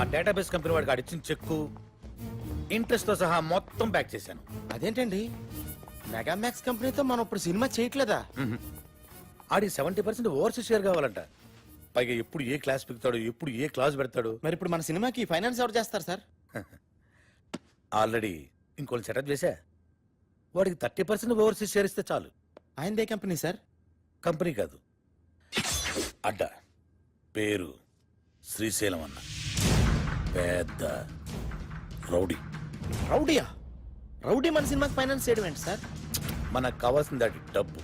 ఆ database company వాడికి అడిచిన చెక్కు interest తో సహా మొత్తం బ్యాక్ చేశాను. అదేంటండి మెగామాక్స్ కంపెనీతో మనం ఇప్పుడు సినిమా చేయట్లేదా? ఆడి 70% ఓవర్సీస్ షేర్ కావాలంట. పైగా ఎప్పుడు ఏ క్లాస్ పెడతాడు, ఎప్పుడు ఏ క్లాస్ పెడతాడు. మరి ఇప్పుడు మన సినిమాకి ఫైనాన్స్ ఎవరు చేస్తారు సార్? ఆల్రెడీ ఇంకోటి సెటప్ చేశా. వాడికి 30% ఓవర్సీస్ షేర్ ఇస్తే చాలు. ఆయనదే కంపెనీ సార్? కంపెనీ కాదు, అడ్డ. పేరు శ్రీశైలం అన్న. పెద్ద రౌడీ. రౌడీయా? రౌడీ మన సినిమాకి ఫైనాన్స్ చేయడం ఏంటి సార్? మనకు కావాల్సింది అది డబ్బు,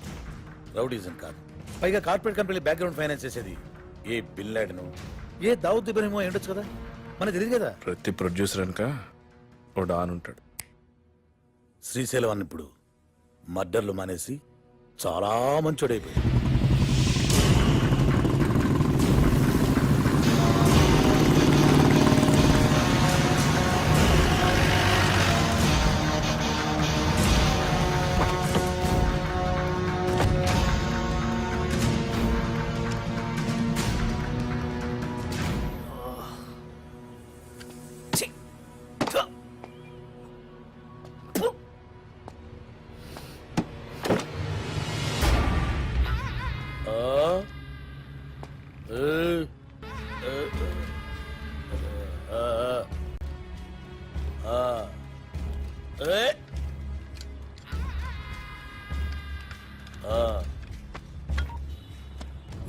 రౌడీజం కాదు. పైగా కార్పొరేట్ కంపెనీ బ్యాక్గ్రౌండ్ ఫైనాన్స్ చేసేది ఏ బిల్ లాడెను, ఏ దావుద్ ఇబ్రహీమో ఏంటొచ్చు కదా, మనకు తెలియదు కదా. ప్రతి ప్రొడ్యూసర్ అనక ఓ డాన్ ఉంటాడు. శ్రీశైలం అన్న ఇప్పుడు మర్డర్లు మానేసి చాలా మంచోడైపోయాడు.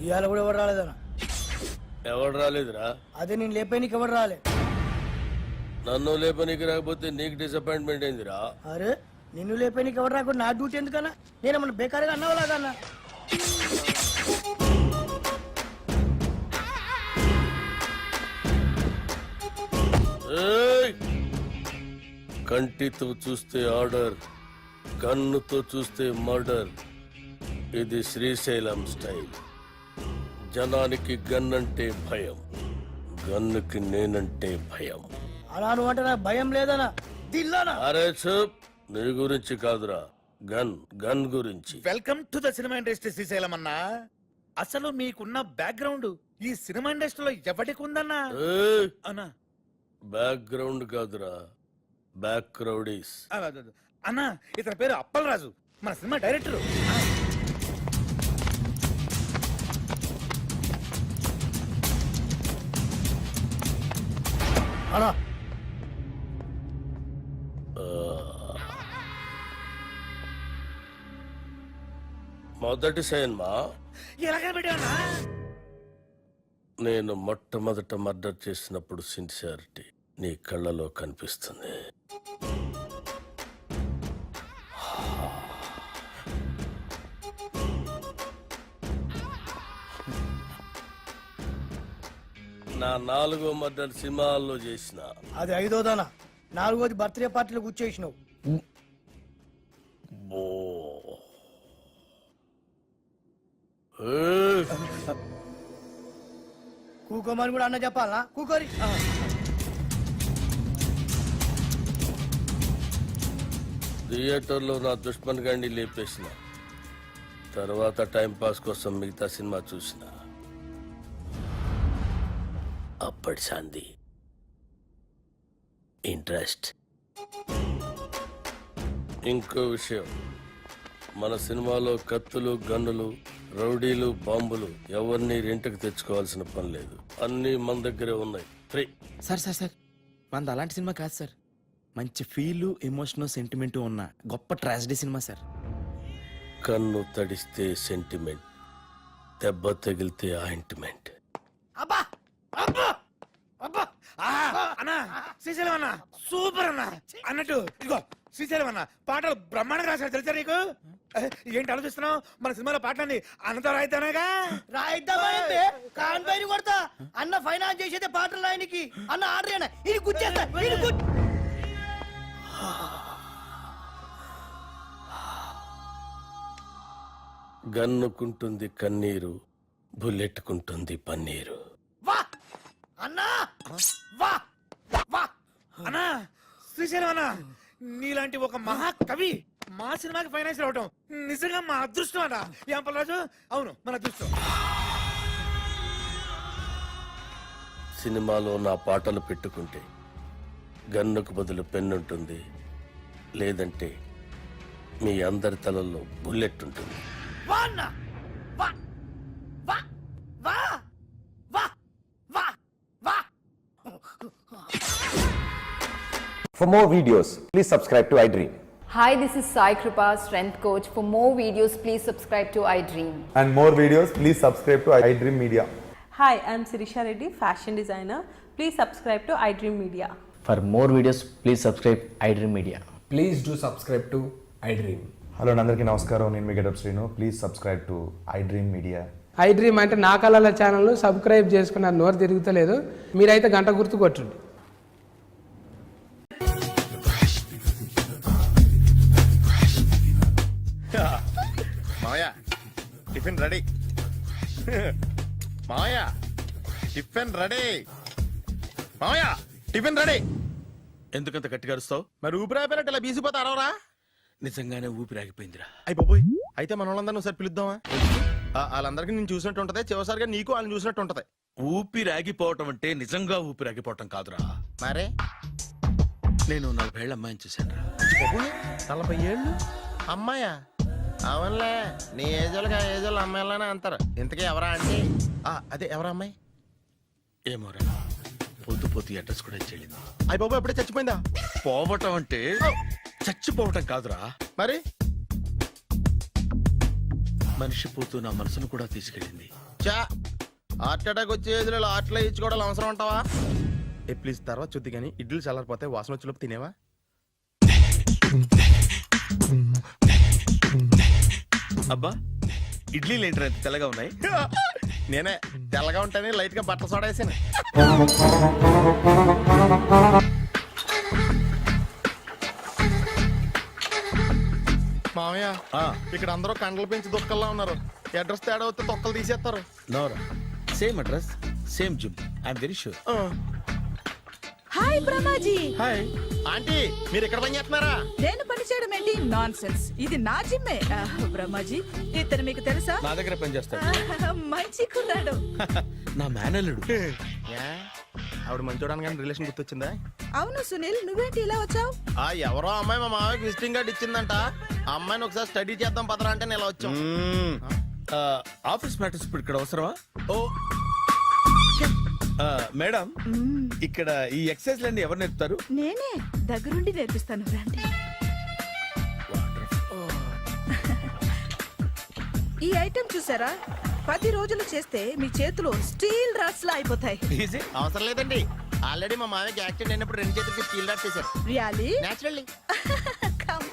ఇవాళ కూడా ఎవరు రాలేదన్నా? ఎవడు రాలేదురా? అదే నేను లేపేనికి ఎవరు రాలే. నన్ను లేపనికి రాకపోతే నీకు డిసప్పాయింట్మెంట్ అయిందిరా. అరే నిన్ను లేపేనికి ఎవరు రాకుండా నా డ్యూటీ ఎందుకన్నా? నేనేమన్నా బేకారుగా అన్నావులాగన్నా? కంటితో చూస్తే ఆర్డర్, కన్నుతో చూస్తే మర్డర్. ఇది శ్రీశైలం స్టైల్. జనానికి గన్ అంటే భయం, గన్నుకి నేనంటే భయం. అలా నువ్వు అంటే నాకు భయం లేదనా? దిల్లానా? అరే చూప్, నీ గురించి కాదురా, గన్ గురించి. Welcome to the cinema industry Srisailam అన్నా. అసలు మీకున్న బ్యాక్గ్రౌండ్ ఈ సినిమా ఇండస్ట్రీలో ఎవరికి ఉందన్నా? అన్నా బ్యాక్గ్రౌండ్ కాదురా, బ్యాక్ క్రౌడీస్. అన్నా ఇతని పేరు అప్పలరాజు, మన సినిమా డైరెక్టర్. అలా మొదటి సినిమా ఎలాగ పెట్టానా? నేను మొట్టమొదట మర్డర్ చేసినప్పుడు సిన్సియారిటీ నీ కళ్ళలో కనిపిస్తుంది. నా 4వ మర్డర్ సినిమాల్లో చేసిన. అది 5వదానా? 4వది బర్త్డే పార్టీలో కూర్చేసినావు. కూకోమని కూడా అన్న చెప్పాలా? కూకోరి. థియేటర్లో నా దుష్మన్ గాడిని లేపేసిన తర్వాత టైంపాస్ కోసం మిగతా సినిమా చూసిన. అప్పటి శాంతి ఇంట్రెస్ట్. ఇంకో విషయం, మన సినిమాలో కత్తులు, గన్నులు, రౌడీలు, బాంబులు ఎవరిని రెంట్కి తెచ్చుకోవాల్సిన పని లేదు. అన్నీ మన దగ్గరే ఉన్నాయి, ఫ్రీ. సార్ సార్ సార్ మనది అలాంటి సినిమా కాదు సార్. మంచి ఫీలు, ఎమోషనల్, సెంటిమెంట్ ఉన్న గొప్ప ట్రాజడీ సినిమా సార్. కన్ను తడిస్తే సెంటిమెంట్, దెబ్బ తగిలితే ఆయింట్మెంట్. అబ్బా అబ్బా అబ్బా! అన్నా శ్రీశైలం అన్న సూపర్ అన్న. అన్నట్టు ఇదిగో శ్రీశైలం అన్న పాటలు బ్రహ్మాండంగా రాశాడు, తెలుసా నీకు? ఏంటి ఆలోచిస్తున్నావు? మన సినిమాలో పాటలన్నీ అన్నతో రాయిద్దానగా. రాయిద్దామంటే కాన్ పైన కొడతా. అన్న ఫైనాన్స్ చేసేదే పాటలు ఆయనకి. అన్న ఆర్డర్ అయినా ఇది గుచ్చేస్తా. గన్నుకుంటుంది కన్నీరు, బుల్లెట్టుకుంటుంది పన్నీరు. వా అన్నా, వా వా అన్నా శ్రీశైలం అన్న, నీలాంటి ఒక మహాకవి మా సినిమాకి ఫైనాన్స్ రావటం నిజంగా మా అదృష్టం అన్న. ఏం పల్లరాజు? అవును, మన అదృష్టం. సినిమాలో నా పాటలు పెట్టుకుంటే గన్నుకు బదులు పెన్నుంటుంది, లేదంటే మీ అందరి తలల్లో బుల్లెట్ ఉంటుంది. వా అన్నా, వా వా వా వా వా వా. For more videos, please subscribe to iDream. Hi, this is Sai Kripa, strength coach. For more videos, please subscribe to iDream. And more videos, please subscribe to iDream Media. Hi, I'm Sirisha Reddy, fashion designer. Please subscribe to iDream Media. For more videos, please subscribe iDream Media. Please do subscribe to iDream. Hello అందరికీ నమస్కారం, నేను మీ Getup Srinu. Please subscribe to iDream Media. iDream అంటే నా కళల channel subscribe చేసుకున్న నోరు తిరుగుతలేదు, మీరైతే గంట గుర్తు కొట్టండి. మాయా టిఫిన్ రెడీ. మాయా టిఫిన్ రెడీ. మాయా టిఫిన్ రెడీ. ఎందుకంత గట్టిగా అరుస్తావు? మరి ఊపిరి అయిపోయినట్టు ఇలా బీసిపోతే అరవరా? నిజంగానే ఊపిరాగిపోయిందిరా. అయిపోయి అయితే మన వాళ్ళందరినీ ఒకసారి పిలుద్దామా? వాళ్ళందరికీ నేను చూసినట్టు ఉంటది, చివరిసారిగా నీకు వాళ్ళని చూసినట్టు ఉంటది. ఊపిరాగిపోవటం అంటే నిజంగా ఊపిరాగిపోవటం కాదురా. మరే నేను 40 ఏళ్ల అమ్మాయిని చూశాను రా. 40 ఏళ్ళు అమ్మాయా? అవునులే, నీ ఏజోళ్ళకి ఆ ఏజోళ్ళు అమ్మాయిలానే అంటారు. ఇంతకీ ఎవరా అంటే అదే ఎవరా అమ్మాయి? ఏమోరా, పొద్దు పొద్దు అడ్రస్ కూడా చెల్లింది. అయ్యి బాబు ఎప్పుడే చచ్చిపోయిందా? పోవటం అంటే చచ్చిపోవటం కాదురా, మరి మనిషి పోతూ నా మనసును కూడా తీసుకెళ్ళింది. చా హార్ట్ అటాక్ వచ్చే ఏజ్లో హార్ట్లో ఇచ్చుకోవడం అవసరం ఉంటావా? ప్లీజ్ తర్వాత చూద్ది కానీ ఇడ్లీ చల్లారిపోతే వాసన వచ్చేలోపు తినేవా? అబ్బా, ఇడ్లీలు ఏంట్రా ఇంత తెల్లగా ఉన్నాయి? నేనే తెల్లగా ఉంటానే లైట్ గా బట్టలు సోడా వేసాను. మామయ్య, ఇక్కడ అందరూ కండలు పెంచి దుక్కల్లా ఉన్నారు. అడ్రస్ తేడా వస్తే తొక్కలు తీసేస్తారు. నోరా, same address, same gym. I'm very sure. Hi Brahmaji. Hi aunty, మీరు ఇక్కడ పని చేస్తున్నారా? నేను పని చేయడం ఏంటి? Nonsense. ఇది నా జిమ్మే. బ్రహ్మాజీ, ఇతను మీకు తెలుసా? నా దగ్గర పని చేస్తాడు. మంచి కుర్రాడు. నా మేనల్లుడు. ఆవిడ మంచోడానికి కానీ రిలేషన్ గుర్తొచ్చిందా? అవును సునీల్, నువ్వేంటి ఇలా వచ్చావు? ఎవరో అమ్మాయి మా మామయ్యకి విజిటింగ్ కార్డ్ ఇచ్చిందంట. ఆ అమ్మాయిని ఒకసారి స్టడీ చేద్దాం పదరా అంటే నేను ఇలా వచ్చాం. ఆఫీస్ మ్యాటర్స్ ఇప్పుడు ఇక్కడ అవసరమా? ఓ మేడం, ఇక్కడ ఈ ఎక్సర్సైజ్ లన్నీ ఎవరు నేర్పుతారు? నేనే దగ్గరుండి నేర్పిస్తాను, రండి. ఈ ఐటెం చూసారా? 10 రోజులు చేస్తే మీ చేతులు స్టీల్ రాట్స్ లా అయిపోతాయి. అవసరం లేదండి, ఆల్రెడీ మా మామయ్యకి యాక్సిడెంట్ అయినప్పుడు 2 చేతులకి స్టీల్ డాట్ చేశారు. రియల్లీ? నేచురల్లీ. కమ్.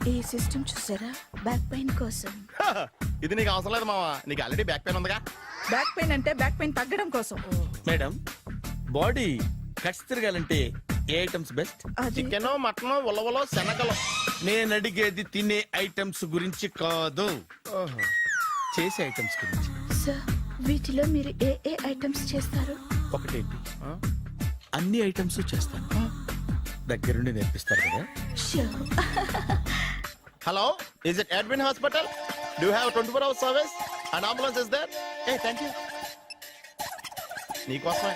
ఈ సిస్టమ్ చూసారా? బ్యాక్ పెయిన్ కోసం. ఇది నీకు అవసరం లేదు మావా, నీకు ఆల్రెడీ బ్యాక్ పెయిన్ ఉందిగా. బ్యాక్ పెయిన్ అంటే బ్యాక్ పెయిన్ తగ్గడం కోసం. మేడం, బాడీ కట్స్ తిరగాలంటే ఏ ఐటమ్స్ బెస్ట్? చికెన్, మటన్, ఉలవలో, శనగలు. నేను అడిగేది తినే ఐటమ్స్ గురించి కాదు, చేసే ఐటమ్స్ గురించి. సార్, వీటిలో మీరు ఏ ఏ ఐటమ్స్ చేస్తారు? ఒకటేంటి, అన్ని ఐటమ్స్ చేస్తాను. దగ్గరుండి నేర్పిస్తారు కదా. Hello, is it admin hospital? Do you have 24 hours service and ambulance is there? Thank you. నీకోసమే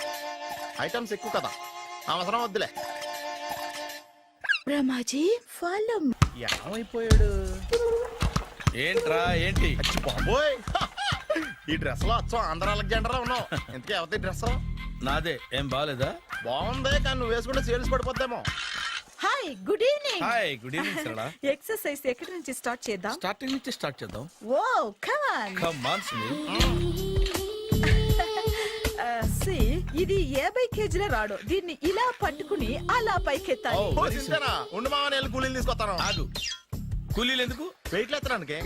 ఐటమ్స్ ఎక్కువ కదా, అవసరం వద్దులే. బ్రహ్మాజీ, ఫాలో. ఏమైపోయాడు? ఏంట్రా ఏంటి? బాబోయ్, ఈ డ్రెస్ లో వచ్చాం ఆంధ్ర అలెగ్జాండర్ ఉన్నావు. ఇంతకీ ఎవరి డ్రెస్? నాదే. ఏం బాగాలేదా? బాగుంది, కానీ నువ్వు వేసుకుంటే సేల్స్ పడిపోద్దేమో. Hi, good evening. Hi, good evening Sarala. Exercise ఎక్కడి నుంచి స్టార్ట్ చేద్దాం? స్టార్టింగ్ నుంచి స్టార్ట్ చేద్దాం. Oh come on. Come on Sunil. ఇది 50 కేజీల రాడు. దీన్ని ఇలా పట్టుకుని అలా పైకెత్తాలి. ఓ, చింతేనా? ఉండు మామ, నేను కూలీలు తీసుకొస్తాను. ఆగు, కూలీలు ఎందుకు? వెయిట్లు ఎత్తడానికి.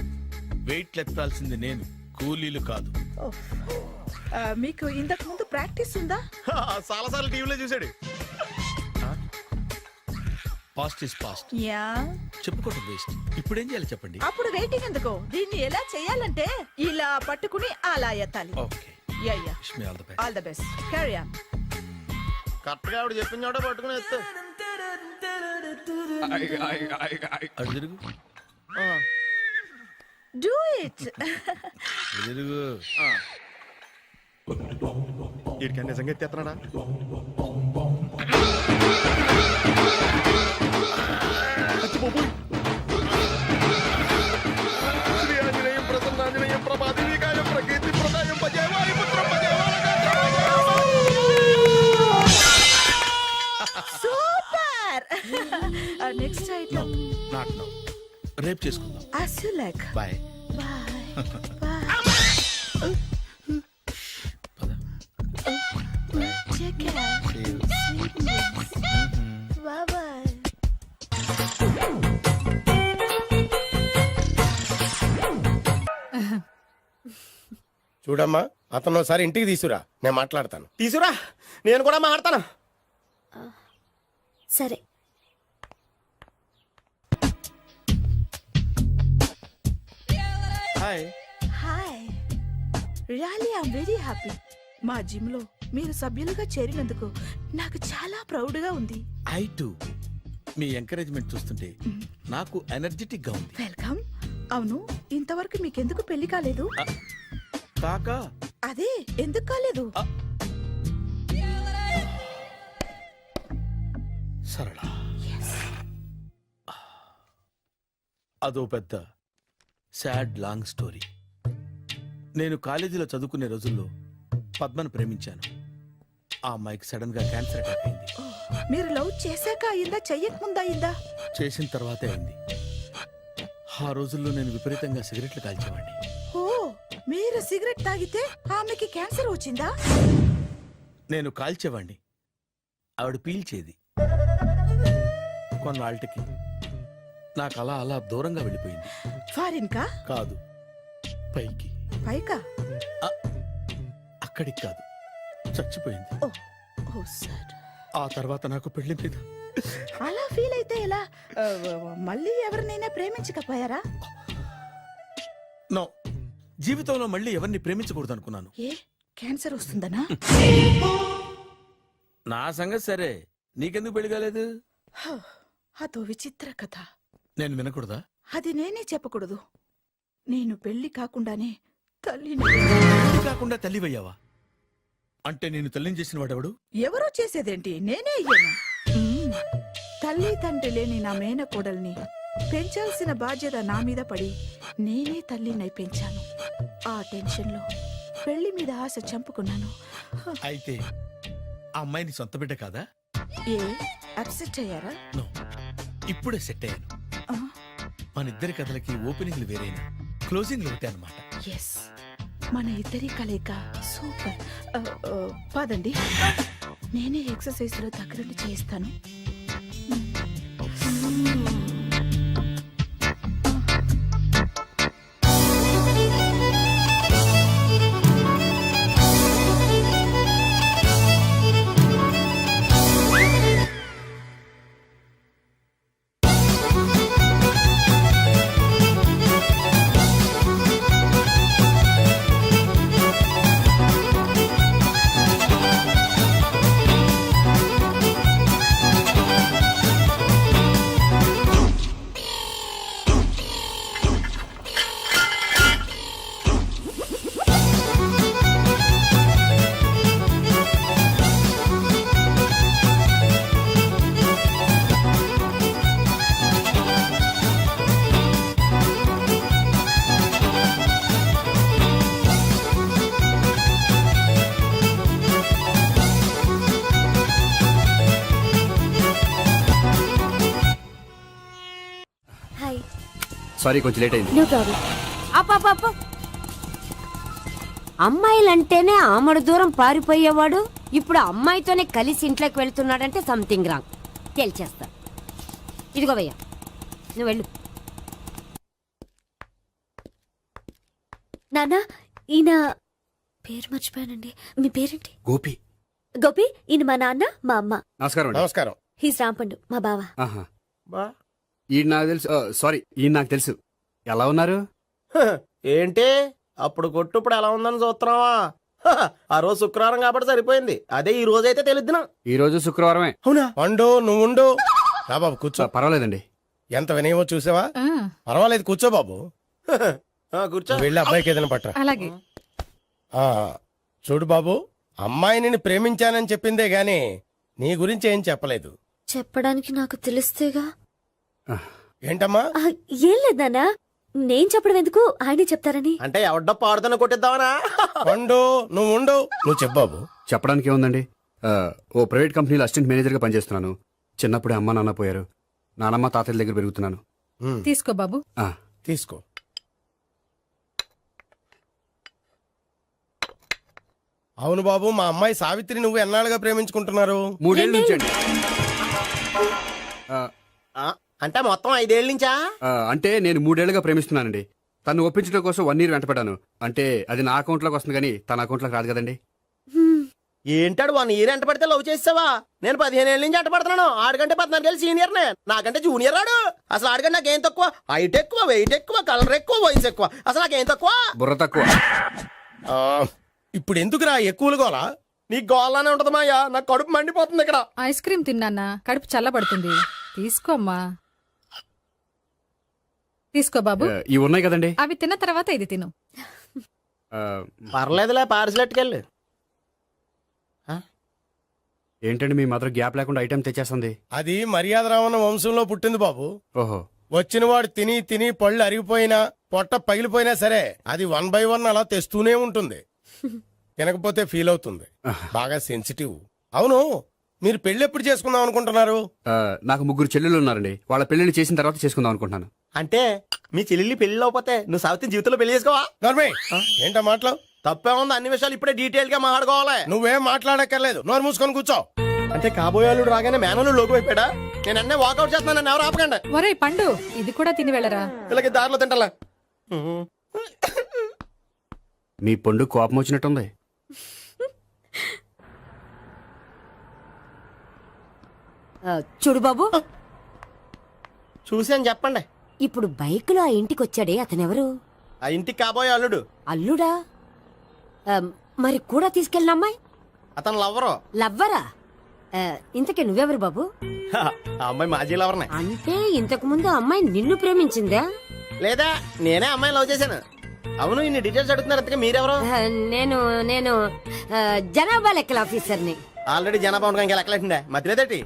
వెయిట్ ఎత్తాల్సింది నేను, కూలీలు కాదు. మీకు ఇంతకు ముందు ప్రాక్టీస్ ఉందా? చాలా సార్లు టీవీలో చూసాడు. Past is past. యా, చెప్పుకోవటం వేస్ట్. ఇప్పుడు ఏం చేయాలి చెప్పండి. అప్పుడు వెయిటింగ్ ఎందుకు? దీన్ని ఎలా చేయాలంటే ఇలా పట్టుకుని అలా ఎత్తాలి. Okay, yeah yeah, wish me all the best. All the best. Carry on. Correct గా ఆవిడ చెప్పిన చోట పట్టుకుని ఎత్తు. అటు తిరుగు. Do it. ఎదుగు. నిజంగా ఎత్తేస్తున్నాడా? Super. Next item not no. రేపు చేసుకుందాం. as you like. Bye. Take care. Sweet dreams. Bye-bye. చూడమ్మా అతను ఒకసారి ఇంటికి తీసురా, నేను మాట్లాడతాను. తీసురా, నేను కూడా మాట్లాడతాను. సరే. Hi. Hi. Really I'm very happy. మా జిమ్ లో మీరు సభ్యులుగా చేరినందుకు నాకు చాలా ప్రౌడ్ గా ఉంది. I to. మీ ఎంకరేజ్మెంట్ చూస్తుంటే నాకు ఎనర్జెటిక్ గా ఉంది. వెల్కమ్. అవును, ఇంతవరకు మీకెందుకు పెళ్లి కాలేదు? కాకా అదే ఎందుకు కాలేదు? సరళ, అదో పెద్ద సాడ్ లాంగ్ స్టోరీ. నేను కాలేజీలో చదువుకునే రోజుల్లో పద్మను ప్రేమించాను. ఆ అమ్మాయికి సడన్ గా క్యాన్సర్ అటాక్ అయింది. మీరు లవ్ చేశాక అయిందా, చెయ్యక ముందా అయిందా? చేసిన తర్వాతే అయింది. ఆ రోజుల్లో నేను విపరీతంగా సిగరెట్లు కాల్చేవాడిని. ఓ, మీరు సిగరెట్ తాగితే ఆమెకి క్యాన్సర్ వచ్చిందా? నేను కాల్చేవాణ్ణి, ఆవిడ పీల్చేది. కొన్నాళ్ళకి నాకు అలా అలా దూరంగా వెళ్ళిపోయింది. ఫారిన్ కా? కాదు, పైకి. పైకా? అక్కడికి కాదు, చచ్చిపోయింది. ఓ, ఓ సార్. ఆ తర్వాత నాకు పెళ్లి మీద అలా ఫీల్ అయితే ఎలా? మళ్ళీ ఎవరినైనా ప్రేమించకపోయారా? నో, జీవితంలో మళ్ళీ ఎవరిని ప్రేమించకూడదు అనుకున్నాను. ఏ, క్యాన్సర్ వస్తుందనా? నా సంగతి సరే, నీకెందుకు పెళ్లి కాలేదు? అదో విచిత్ర కథ. నేను వినకూడదా? అది నేనే చెప్పకూడదు. నేను పెళ్లి కాకుండానే తల్లిని. పెళ్లి కాకుండా తల్లివయ్యావా? అంటే నేను తల్లిని చేసిన వాడెవడు? ఎవరో చేసేదేంటి, నేనే అయ్యాను. తల్లి తండ్రి లేని నా మేనకోడల్ని పెంచాల్సిన బాధ్యత నా మీద పడి నేనే తల్లినై పెంచాను. ఆ టెన్షన్లో పెళ్లి మీద ఆశ చంపుకున్నాను. అయితే ఆ అమ్మాయిని సొంత బిడ్డ కాదా? ఏ, అప్సెట్ అయ్యారా? నో, ఇప్పుడే సెట్ అయ్యాను. మన ఇద్దరి కథలకి ఓపెనింగ్లు వేరైనా క్లోజింగ్లు ఒకటే అన్నమాట. ఎస్, మన ఇద్దరి కలయిక సూపర్. పదండి, నేనే ఎక్సర్సైజ్ లో దగ్గరుండి చేయిస్తాను. సారీ, కొంచెం లేట్ అయింది. No problem. అప్ప అమ్మాయిలంటేనే ఆమడు దూరం పారిపోయేవాడు ఇప్పుడు అమ్మాయితోనే కలిసి ఇంట్లోకి వెళ్తున్నాడంటే సంథింగ్ రాంగ్. తేల్చేస్తా. ఇదిగో భయ్యా, నువ్వు వెళ్ళు. నాన్న, ఈయన పేరు మర్చిపోయానండి. మీ పేరేంటి? గోపి. గోపి, ఈయన మా నాన్న, మా అమ్మ. నమస్కారం. నమస్కారం. హీస్ రాంపండు, మా బావ. ఈయన నాకు తెలుసు. సారీ, ఈయన నాకు తెలుసు. ఎలా ఉన్నారు? ఏంటి అప్పుడు కొట్టు ఇప్పుడు ఎలా ఉందని చూస్తున్నావా? ఆ రోజు శుక్రవారం కాబట్టి సరిపోయింది. అదే ఈ రోజు అయితే తెలిద్దునా. ఈ రోజు శుక్రవారమే. అవునా? వండు, నువ్వు ఉండు. రా బాబు కూర్చో. పర్వాలేదండి. ఎంత వినయమో చూసావా? పర్వాలేదు, కూర్చో బాబు. కూర్చో. వెళ్ళి అబ్బాయికి ఏదైనా పట్ట. అలాగే. చూడు బాబు, అమ్మాయి నిన్ను ప్రేమించానని చెప్పిందే గాని నీ గురించి ఏం చెప్పలేదు. చెప్పడానికి నాకు తెలిస్తేగా. ఏంటమ్మా? ఏం లేదన్నా, నేను చెప్పడం ఎందుకు, ఆయనే చెప్తారని. అంటే ఎవడ్డో పాడుతున్న కొట్టిద్దామనా? ఉండు, నువ్వు ఉండు, నువ్వు చెప్పు బాబు. చెప్పడానికి ఏముందండి, ఓ ప్రైవేట్ కంపెనీలో అసిస్టెంట్ మేనేజర్గా పనిచేస్తున్నాను. చిన్నప్పుడే అమ్మ నాన్న పోయారు. నానమ్మ తాతయ్య దగ్గర పెరుగుతున్నాను. తీసుకో బాబు. తీసుకో. అవును బాబు, మా అమ్మాయి సావిత్రి నువ్వు ఎన్నాళ్ళుగా ప్రేమించుకుంటున్నారు? 3 ఏళ్ళ నుంచి అండి. అంటే మొత్తం 5 ఏళ్ళ నుంచా? అంటే నేను 3 ఏళ్ళుగా ప్రేమిస్తున్నానండి. తను ఒప్పించడం కోసం 1 year వెంటపడ్డాను. అంటే అది నా అకౌంట్లోకి వస్తుంది కానీ తన అకౌంట్లోకి రాదు కదండి. ఏంటాడు 1 year ఎంట పడితే లవ్ చేసావా? నేను 15 ఏళ్ళ నుంచి ఎంట పడుతున్నాను. ఆడికంటే 14 ఏళ్ళు సీనియర్నే, నాకంటే జూనియర్ ఆడు. అసలు ఆడికంటే నాకేం తక్కువ? హైట్ ఎక్కువ, వెయిట్ ఎక్కువ, కలర్ ఎక్కువ, వయసు ఎక్కువ. అసలు నాకేం తక్కువ? బుర్ర తక్కువ. ఇప్పుడు ఎందుకురా ఎక్కువలు గోలా? నీ గోళ్ళనే ఉంటది మాయా, నాకు కడుపు మండిపోతుంది ఇక్కడ. ఐస్ క్రీమ్ తిన్నానా, కడుపు చల్లబడుతుంది. తీసుకోమ్మా. తీసుకో బాబు. ఇవి ఉన్నాయి కదండి. అవి తిన్న తర్వాత ఇది తిను. పర్లేదులే, పార్సిలెట్కెళ్ళి. ఏంటండి మీ మదర్ గ్యాప్ లేకుండా ఐటెం తెచ్చేస్తుంది? అది మర్యాద రావణ వంశంలో పుట్టింది బాబు. ఓహో. వచ్చినవాడు తిని తిని పళ్ళు అరిగిపోయినా, పొట్ట పగిలిపోయినా సరే అది 1 by 1 అలా తెస్తూనే ఉంటుంది. తినకపోతే ఫీల్ అవుతుంది. బాగా సెన్సిటివ్. అవును, మీరు పెళ్లి ఎప్పుడు చేసుకుందాం అనుకుంటున్నారు? నాకు 3 చెల్లెళ్ళు ఉన్నారండి. వాళ్ళ పెళ్లిని చేసిన తర్వాత చేసుకుందాం అనుకుంటున్నాను. అంటే మీ చెల్లెల్ని పెళ్లి లేకపోతే నువ్వు సావిత్రి జీవితంలో పెళ్లి చేసుకోవా? నోర్మే, ఏంటా మాటలు? తప్పే ఉంది, అన్ని విషయాలు ఇప్పుడే డీటెయిల్ గా మాట్లాడుకోవాలి. నువ్వేం మాట్లాడక్కర్లేదు, నోరు మూసుకొని కూర్చో. అంటే కాబోయే వాళ్ళు రాగానే మేనలు లోకి అయిపోయాడా? నేను అన్నీ వాకౌట్ చేస్తున్నాను, నన్ను ఎవరు ఆపకండి. ఒరే పండు, ఇది కూడా తిని వెళ్ళరా. ఇలాగే దారిలో తింటలే. మీ పండు కోపం వచ్చినట్టుంది. చూడు బాబు, చూసి అని చెప్పండి. ఇప్పుడు బైక్ లో ఆ ఇంటికి వచ్చాడే అతనెవరు? ఆ ఇంటికి కాబోయే అల్లుడు. అల్లుడా? మరి కూడా తీసుకెళ్ళిన అమ్మాయి? అతను లవ్వరు. లవ్వరా? ఇంతకే నువ్వెవరు బాబు? ఆ అమ్మాయి మాజీ లవర్నే. అంటే ఇంతకు ముందు అమ్మాయి నిన్ను ప్రేమించిందా? లేదా నేనే అమ్మాయి లవ్ చేశాను. అవును, ఇన్ని డీటెయిల్స్ అడుగుతున్నారు. అంతగా మీరెవరు? నేను నేను జనాభా లెక్కల ఆఫీసర్ని. ఆల్రెడీ జనాభా ఉండగా ఇంకా లెక్కలేటండే మధ్యలేదటి.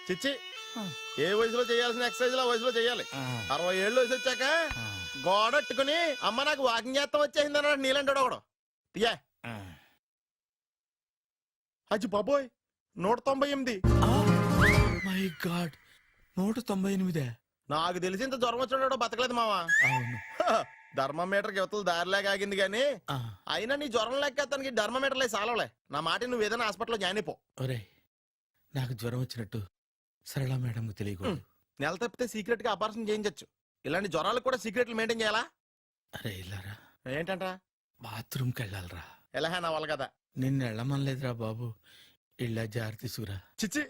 చిచ్చి, ఏ వయసులో చేయాల్సిన ఎక్సర్సైజ్ ఆ వయసులో చేయాలి. 60 ఏళ్ళు వయసు వచ్చాక గోడట్టుకుని అమ్మ నాకు వాకింగ్ చేస్తాం వచ్చేసింది అన్నాడు నీలంటాడు ఒకడు. యా అజ్జి బాబోయ్, 198. My God, 198. నాకు తెలిసి ఇంత జ్వరం వచ్చాడో బతకలేదు మావా. అవును. ధర్మమీటర్ యువతలు దారిలేక ఆగింది గానీ అయినా నీ జ్వరం లెక్క అతనికి ధర్మమీటర్లే సాలవలే. నా మాట నువ్వు ఏదైనా హాస్పిటల్లో జాయిన్ అయిపో. ఒరేయ్, నాకు జ్వరం వచ్చినట్టు సరళ మేడం తెలియకూడదు. నెల తప్పితే సీక్రెట్ గా ఆపరేషన్ చేయించచ్చు. ఇలాంటి జ్వరాలకు కూడా సీక్రెట్లు మెయింటైన్ చేయాలా? అరే ఇల్లారా, ఏంటంట? బాత్రూమ్కి వెళ్ళాలరా. ఎలా నా వాళ్ళ కదా. నిన్ను వెళ్ళమనలేదురా బాబు, ఇళ్ళ జారి తీసుకురా. చిచ్చి,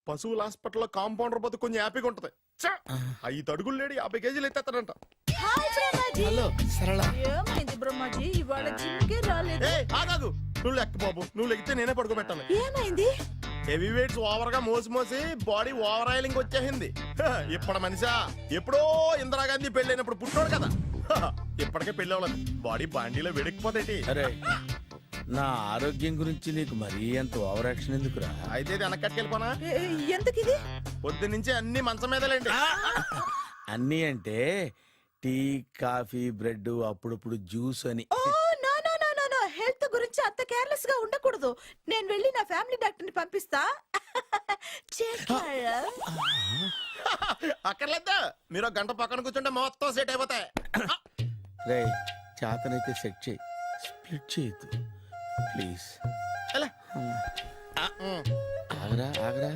పశువుల హాస్పిటల్లో కాంపౌండర్ పోతే కొంచెం హ్యాపీగా ఉంటది. 5 అడుగులు లేడి 50 కేజీలు ఎత్తేస్తాడంట. హలో సరళ. ఏమైంది బ్రహ్మాజీ, ఇవాళ జిమ్కే రాలేదు? ఆగాగు, నువ్వు లెక్క బాబు, నువ్వు లెక్కితే నేనే పడుకోబెట్టాలి. ఏమైంది? హెవీ వెయిట్స్ ఓవర్ గా మోసి మోసి బాడీ ఓవర్ ఆయిలింగ్ వచ్చేసింది. ఇప్పుడు మనిషా ఎప్పుడో ఇందిరాగాంధీ పెళ్ళైనప్పుడు పుట్టినోడు కదా. ఇప్పటికే పెళ్ళి అవ్వలేదు, బాడీ బాండీలో వెడికిపోతేటి. అరే, నా ఆరోగ్యం గురించి నీకు మరీ అంత ఓవర్ యాక్షన్ ఎందుకురా? అయితే వెనకట్టుకెళ్ళిపోనా? ఎందుకు ఇది? పొద్దు నుంచి అన్ని మంచం మీదలేండి. అన్నీ అంటే టీ, కాఫీ, బ్రెడ్, అప్పుడప్పుడు జ్యూస్ అని. హెల్త్ గురించి అంత కేర్లెస్ గా ఉండకూడదు. నేను వెళ్ళి నా ఫ్యామిలీ డాక్టర్ ని పంపిస్తా. అక్కర్లేదా, మీరు గంట పక్కన కూర్చుంటే మొత్తం సెట్ అయిపోతాయి. రే, చేతనైతే సెట్ చేయి, స్ప్లిట్ చేయొద్దు ప్లీజ్. ఆగరా ఆగరా.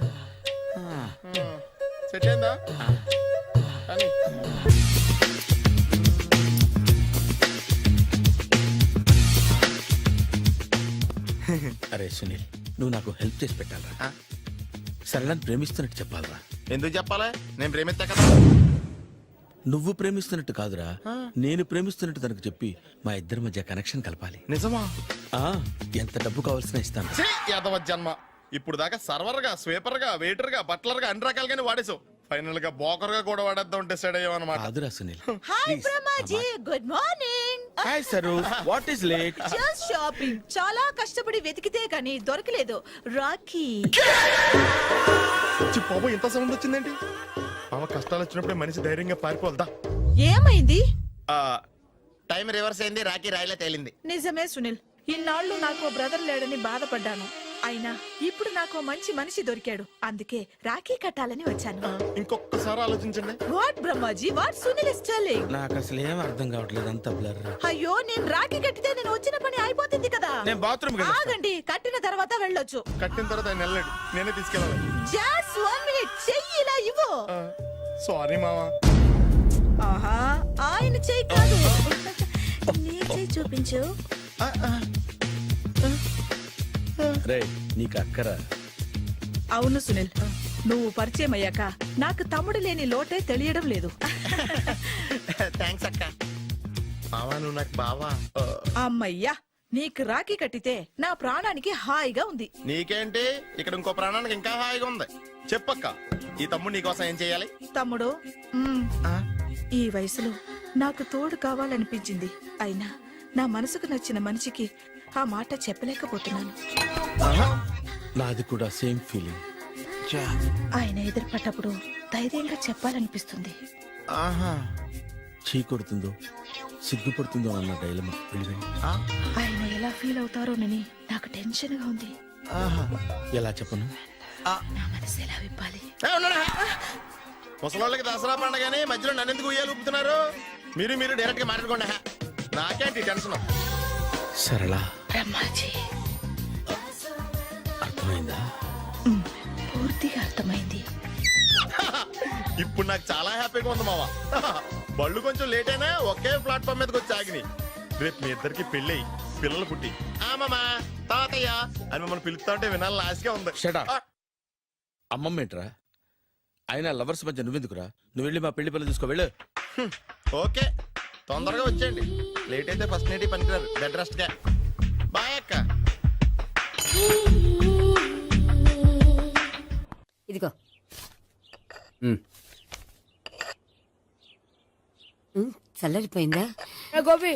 సెట్ అయిందా? అరే సునీల్, నువ్వు నాకు హెల్ప్ చేసి పెట్టాలరా. సరళని ప్రేమిస్తున్నట్టు చెప్పాలరా. ఎందుకు చెప్పాలి? నేను ప్రేమిస్తా కదా. నువ్వు ప్రేమిస్తున్నట్టు కాదురా, నేను ప్రేమిస్తున్నట్టు తనకు చెప్పి మా ఇద్దరి మధ్య కనెక్షన్ కలపాలి. నిజమా? ఎంత డబ్బు కావాల్సిన ఇస్తాను. యాదవ జన్మ, ఇప్పుడు దాకా సర్వర్ గా, స్వీపర్ గా, వెయిటర్ గా, బట్లర్ గా అన్ని రకాలుగానే వాడేసావు. ఫైనల్ గా బోకర్ గా కూడా వాడేద్దాం డిసైడ్ అయ్యామన్నమాట. కాదురా Sunil. Hi Brahmaji, good morning. Hi sir, what is late? Just shopping. చాలా కష్టపడి వెతికితే కానీ దొరకలేదు. రాఖీ. బాబు ఇంత సౌండ్ వచ్చిందేంటి? మామ కష్టాలు వచ్చినప్పుడే మనిషి ధైర్యంగా పారిపోదా. ఏమైంది? టైం రివర్స్ అయింది, రాఖీ రాయిలా తేలింది. నిజమే సునీల్, ఇన్నాళ్ళు నాకు ఓ బ్రదర్ లేడని బాధపడ్డాను. అయినా ఇప్పుడు నాకు ఓ మంచి మనిషి దొరికాడు. అందుకే రాఖీ కట్టాలని వచ్చాను. ఇంకొకసారి ఆలోచించండి. What Brahmaji, what Sunil is telling? నాకు అసలు ఏం అర్థం కావట్లేదు, అంత బ్లర్. అయ్యో, నేను రాఖీ కట్టితే నేను వచ్చిన పని అయిపోతుంది కదా. నేను బాత్రూమ్ ఆగండి, కట్టిన తర్వాత వెళ్ళొచ్చు. కట్టిన తర్వాత ఆయన వెళ్ళండి, నేనే తీసుకెళ్ళాలి. జస్ట్ 1 మినిట్, చెయ్యి ఇలా ఇవ్వు. సారీ మావా. ఆహా, ఆయన చెయ్యి కాదు, నీ చెయ్యి చూపించు. రే, నీకు అక్కరా? అవును సునీల్, నువ్వు పరిచయం అయ్యాక నాకు తమ్ముడు లేని లోటే తెలియడం లేదు. థ్యాంక్స్ అక్క. మావా నువ్వు నాకు బావా. అమ్మయ్యా, నీకు రాఖీ కట్టితే నా ప్రాణానికి హాయిగా ఉంది. నీకేంటి, ఇక్కడ ఇంకో ప్రాణానికి ఇంకా హాయిగా ఉంది. చెప్పక్క, ఈ తమ్ముడు నీకోసం ఏం చేయాలి? తమ్ముడు, ఈ వయసులో నాకు తోడు కావాలనిపించింది. అయినా నా మనసుకు నచ్చిన మనిషికి ఆ మాట చెప్పలేకపోతున్నాను. నాది కూడా సేమ్ ఫీలింగ్. ఆయన ఎదురుపడ్డప్పుడు ధైర్యంగా చెప్పాలనిపిస్తుంది. చీ కొడుతుందో సిగ్గుపడుతుందో అన్న డైలమా. ఆయన ఎలా ఫీల్ అవుతారోనని నాకు టెన్షన్ గా ఉంది. ఎలా చెప్పను? నా మనసు ఎలా విప్పాలి? ముసలోళ్ళకి దసరా పండగని మధ్యలో నన్ను ఎందుకు ఉయ్యాలు ఊపుతున్నారు? మీరు డైరెక్ట్ గా మాట్లాడుకోండి. నాకేంటి టెన్షన్? సరళ, బ్రహ్మాజీ, అర్థమైందా? పూర్తిగా అర్థమైంది. ఇప్పుడు నాకు చాలా హ్యాపీగా ఉంది మావా. బళ్ళు కొంచెం లేట్ అయినా ఒకే ప్లాట్ఫామ్ మీదకి వచ్చి ఆగినాయి. రేపు మీ ఇద్దరికి పెళ్ళి పిల్లలు పుట్టి మామా తాతయ్య అని మమ్మల్ని పిలుస్తా ఉంటే వినాలని ఆశగా ఉంది. Shut up. అమ్మమ్మ ఏంట్రా? అయినా లవర్స్ మధ్య నువ్వెందుకురా? నువ్వు వెళ్ళి మా పెళ్లి పిల్లలు తీసుకో, వెళ్ళు. ఓకే, తొందరగా వచ్చేయండి. లేట్ అయితే ఫస్ట్ నైట్ పనికిరారు. బెడ్ రెస్ట్ గా. బాయ్ అక్క. ఇదిగో. చల్లరిపోయిందా? గోపి,